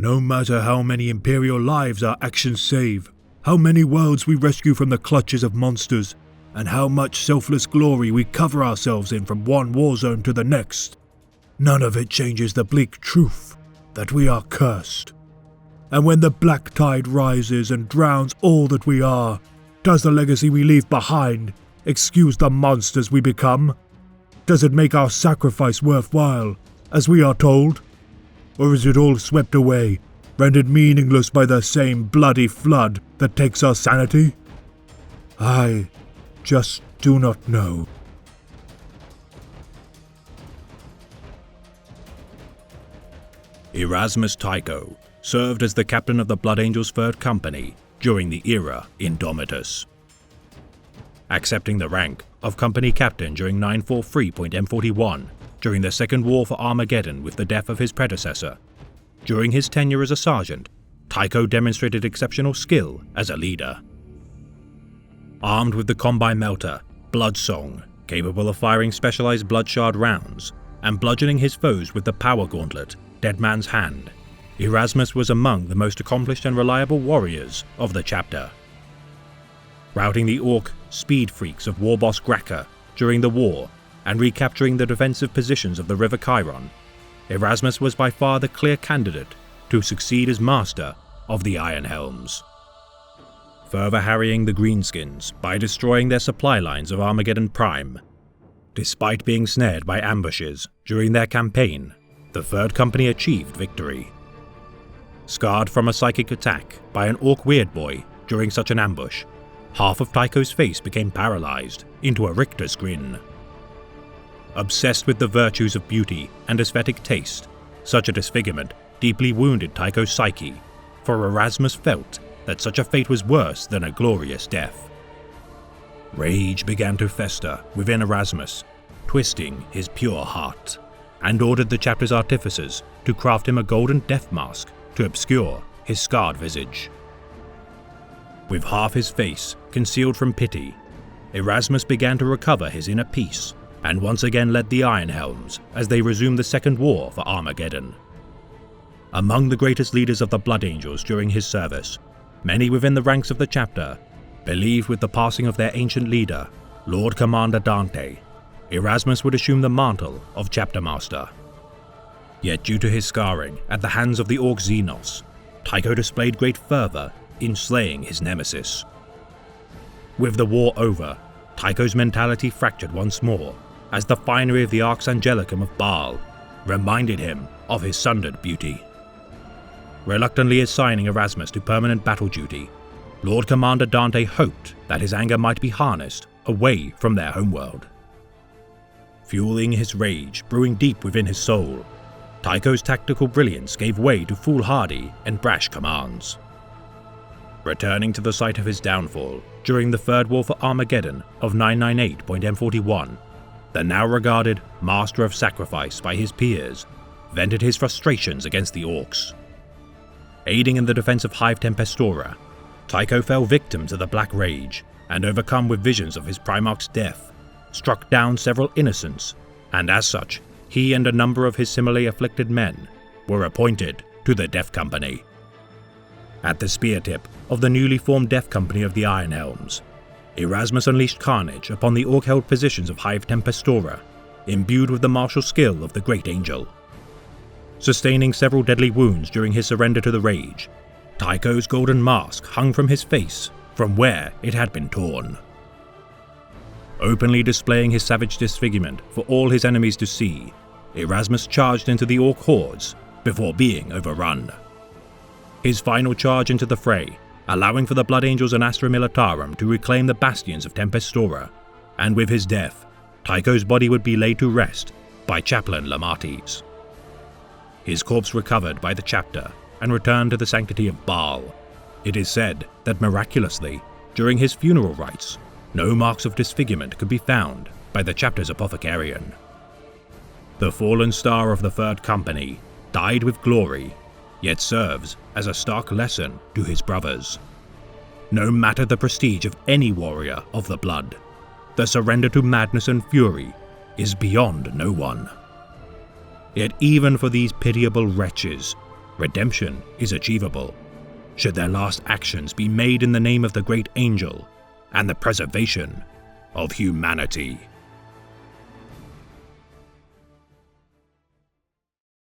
No matter how many Imperial lives our actions save, how many worlds we rescue from the clutches of monsters, and how much selfless glory we cover ourselves in from one war zone to the next, none of it changes the bleak truth that we are cursed. And when the black tide rises and drowns all that we are, does the legacy we leave behind excuse the monsters we become? Does it make our sacrifice worthwhile, as we are told? Or is it all swept away, rendered meaningless by the same bloody flood that takes our sanity? I just do not know. Erasmus Tycho served as the captain of the Blood Angels 3rd Company during the era Indomitus, accepting the rank of company captain during 943.M41 during the Second War for Armageddon with the death of his predecessor. During his tenure as a sergeant, Tycho demonstrated exceptional skill as a leader. Armed with the Combine Melter, Bloodsong, capable of firing specialized Bloodshard rounds, and bludgeoning his foes with the Power Gauntlet, Dead Man's Hand, Erasmus was among the most accomplished and reliable warriors of the chapter. Routing the Orc speed freaks of War Boss Graka during the war and recapturing the defensive positions of the River Chiron, Erasmus was by far the clear candidate to succeed as master of the Iron Helms, further harrying the Greenskins by destroying their supply lines of Armageddon Prime. Despite being snared by ambushes during their campaign, the 3rd Company achieved victory. Scarred from a psychic attack by an Orc Weird Boy during such an ambush, half of Tycho's face became paralyzed into a Richter's grin. Obsessed with the virtues of beauty and aesthetic taste, such a disfigurement deeply wounded Tycho's psyche, for Erasmus felt that such a fate was worse than a glorious death. Rage began to fester within Erasmus, twisting his pure heart, and ordered the chapter's artificers to craft him a golden death mask to obscure his scarred visage. With half his face concealed from pity, Erasmus began to recover his inner peace and once again led the Iron Helms as they resumed the Second War for Armageddon. Among the greatest leaders of the Blood Angels during his service, many within the ranks of the chapter believed with the passing of their ancient leader, Lord Commander Dante, Erasmus would assume the mantle of Chapter Master. Yet due to his scarring at the hands of the Orc Xenos, Tycho displayed great fervor in slaying his nemesis. With the war over, Tycho's mentality fractured once more as the finery of the Arx Angelicum of Baal reminded him of his sundered beauty. Reluctantly assigning Erasmus to permanent battle duty, Lord Commander Dante hoped that his anger might be harnessed away from their homeworld. Fueling his rage brewing deep within his soul, Tycho's tactical brilliance gave way to foolhardy and brash commands. Returning to the site of his downfall during the Third War for Armageddon of 998.M41, the now regarded Master of Sacrifice by his peers vented his frustrations against the Orcs. Aiding in the defense of Hive Tempestora, Tycho fell victim to the Black Rage and, overcome with visions of his Primarch's death, struck down several innocents, and as such, he and a number of his similarly afflicted men were appointed to the Death Company. At the spear tip of the newly formed Death Company of the Iron Helms, Erasmus unleashed carnage upon the Orc-held positions of Hive Tempestora, imbued with the martial skill of the Great Angel. Sustaining several deadly wounds during his surrender to the Rage, Tycho's golden mask hung from his face from where it had been torn. Openly displaying his savage disfigurement for all his enemies to see, Erasmus charged into the Orc hordes before being overrun. His final charge into the fray, allowing for the Blood Angels and Astra Militarum to reclaim the bastions of Tempestora, and with his death, Tycho's body would be laid to rest by Chaplain Lamates. His corpse recovered by the chapter and returned to the sanctity of Baal. It is said that miraculously, during his funeral rites, no marks of disfigurement could be found by the chapter's apothecarian. The fallen star of the Third Company died with glory, yet serves as a stark lesson to his brothers. No matter the prestige of any warrior of the blood, the surrender to madness and fury is beyond no one. Yet even for these pitiable wretches, redemption is achievable, should their last actions be made in the name of the great angel and the preservation of humanity.